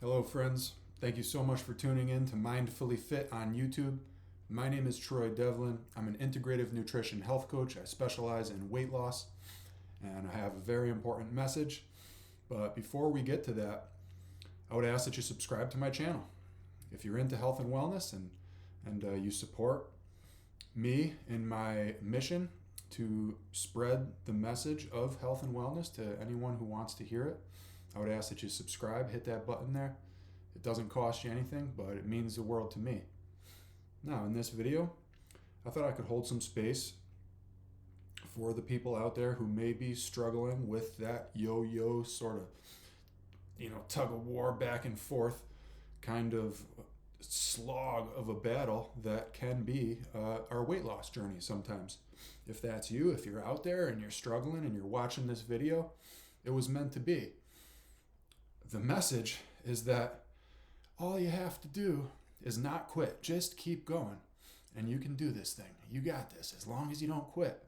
Hello, friends. Thank you so much for tuning in to Mindfully Fit on YouTube. My name is Troy Devlin. I'm an integrative nutrition health coach. I specialize in weight loss, and I have a very important message. But before we get to that, I would ask that you subscribe to my channel. If you're into health and wellness and you support me in my mission to spread the message of health and wellness to anyone who wants to hear it, I would ask that you subscribe, hit that button there. It doesn't cost you anything, but it means the world to me. Now, in this video, I thought I could hold some space for the people out there who may be struggling with that yo-yo sort of, tug of war back and forth kind of slog of a battle that can be our weight loss journey sometimes. If that's you, if you're out there and you're struggling and you're watching this video, it was meant to be. The message is that all you have to do is not quit. Just keep going, and you can do this thing. You got this as long as you don't quit.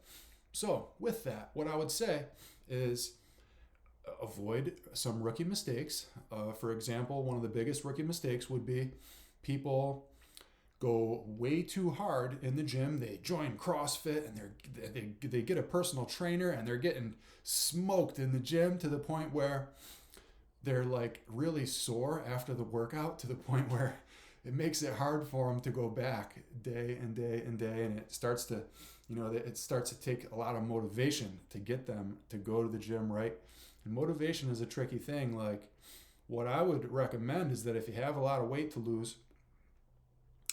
So with that, what I would say is avoid some rookie mistakes. For example, one of the biggest rookie mistakes would be people go way too hard in the gym. They join CrossFit and they get a personal trainer and they're getting smoked in the gym to the point where they're like really sore after the workout, to the point where it makes it hard for them to go back day and day and day. And it starts to, take a lot of motivation to get them to go to the gym, right? And motivation is a tricky thing. Like, what I would recommend is that if you have a lot of weight to lose,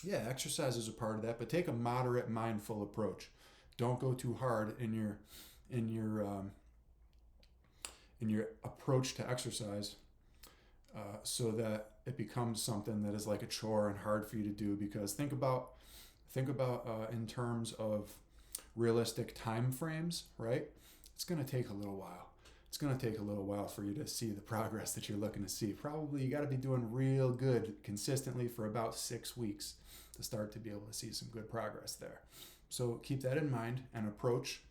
yeah, exercise is a part of that, but take a moderate, mindful approach. Don't go too hard in your approach to exercise, so that it becomes something that is like a chore and hard for you to do. Because think about in terms of realistic time frames, right? It's going to take a little while. It's going to take a little while for you to see the progress that you're looking to see. Probably you got to be doing real good consistently for about 6 weeks to start to be able to see some good progress there. So keep that in mind and approach,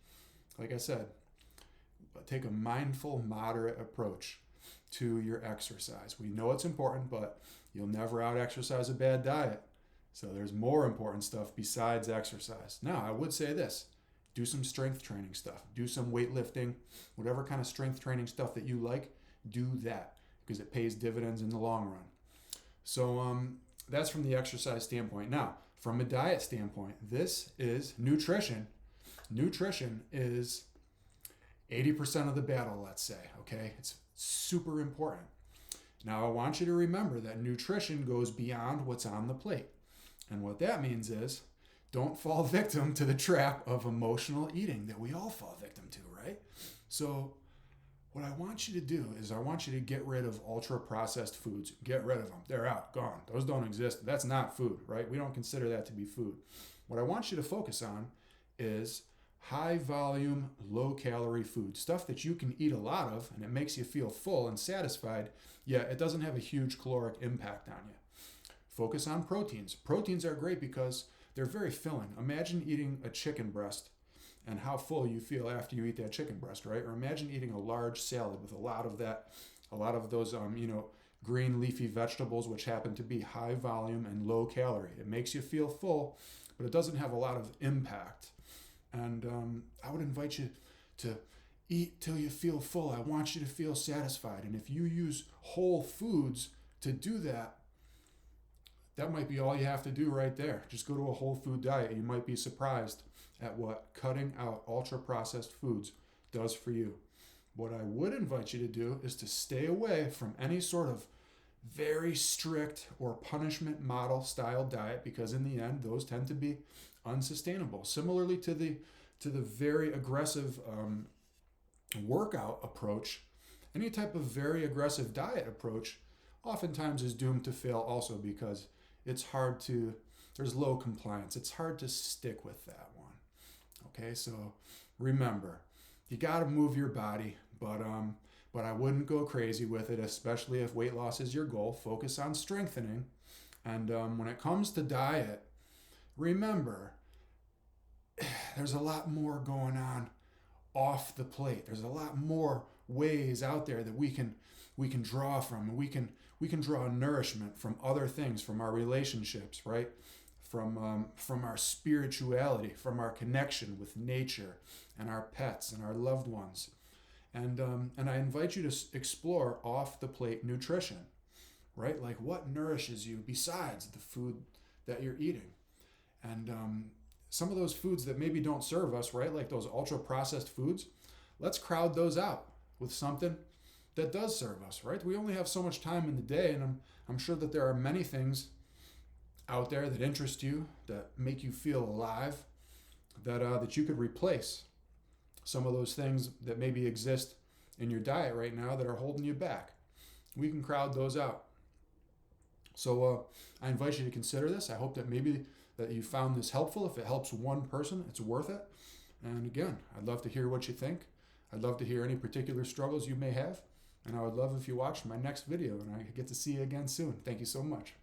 like I said, take a mindful, moderate approach to your exercise. We know it's important, but you'll never out-exercise a bad diet. So there's more important stuff besides exercise. Now, I would say this. Do some strength training stuff. Do some weightlifting. Whatever kind of strength training stuff that you like, do that, because it pays dividends in the long run. So that's from the exercise standpoint. Now, from a diet standpoint, this is nutrition. Nutrition is 80% of the battle, let's say, okay? It's super important. Now, I want you to remember that nutrition goes beyond what's on the plate. And what that means is, don't fall victim to the trap of emotional eating that we all fall victim to, right? So what I want you to do is I want you to get rid of ultra-processed foods. Get rid of them. They're out, gone. Those don't exist. That's not food, right? We don't consider that to be food. What I want you to focus on is high volume, low calorie food, stuff that you can eat a lot of and it makes you feel full and satisfied, yet it doesn't have a huge caloric impact on you. Focus on proteins. Proteins are great because they're very filling. Imagine eating a chicken breast and how full you feel after you eat that chicken breast, right? Or imagine eating a large salad with a lot of those green leafy vegetables, which happen to be high volume and low calorie. It makes you feel full, but it doesn't have a lot of impact. And I would invite you to eat till you feel full. I want you to feel satisfied. And if you use whole foods to do that, that might be all you have to do right there. Just go to a whole food diet. You might be surprised at what cutting out ultra-processed foods does for you. What I would invite you to do is to stay away from any sort of very strict or punishment model style diet, because in the end, those tend to be unsustainable. Similarly to the very aggressive workout approach, any type of very aggressive diet approach oftentimes is doomed to fail also, because there's low compliance. It's hard to stick with that one. Okay, so remember, you got to move your body, but I wouldn't go crazy with it, especially if weight loss is your goal. Focus on strengthening. And when it comes to diet, remember, there's a lot more going on off the plate. There's a lot more ways out there that we can draw from, and We can draw nourishment from other things, from our relationships, right? From our spirituality, from our connection with nature and our pets and our loved ones. And I invite you to explore off the plate nutrition, right? Like what nourishes you besides the food that you're eating. And some of those foods that maybe don't serve us, right? Like those ultra processed foods, let's crowd those out with something that does serve us, right? We only have so much time in the day, and I'm sure that there are many things out there that interest you, that make you feel alive, that you could replace some of those things that maybe exist in your diet right now that are holding you back. We can crowd those out. So I invite you to consider this. I hope that maybe that you found this helpful. If it helps one person, it's worth it. And again, I'd love to hear what you think. I'd love to hear any particular struggles you may have. And I would love if you watched my next video, and I get to see you again soon. Thank you so much.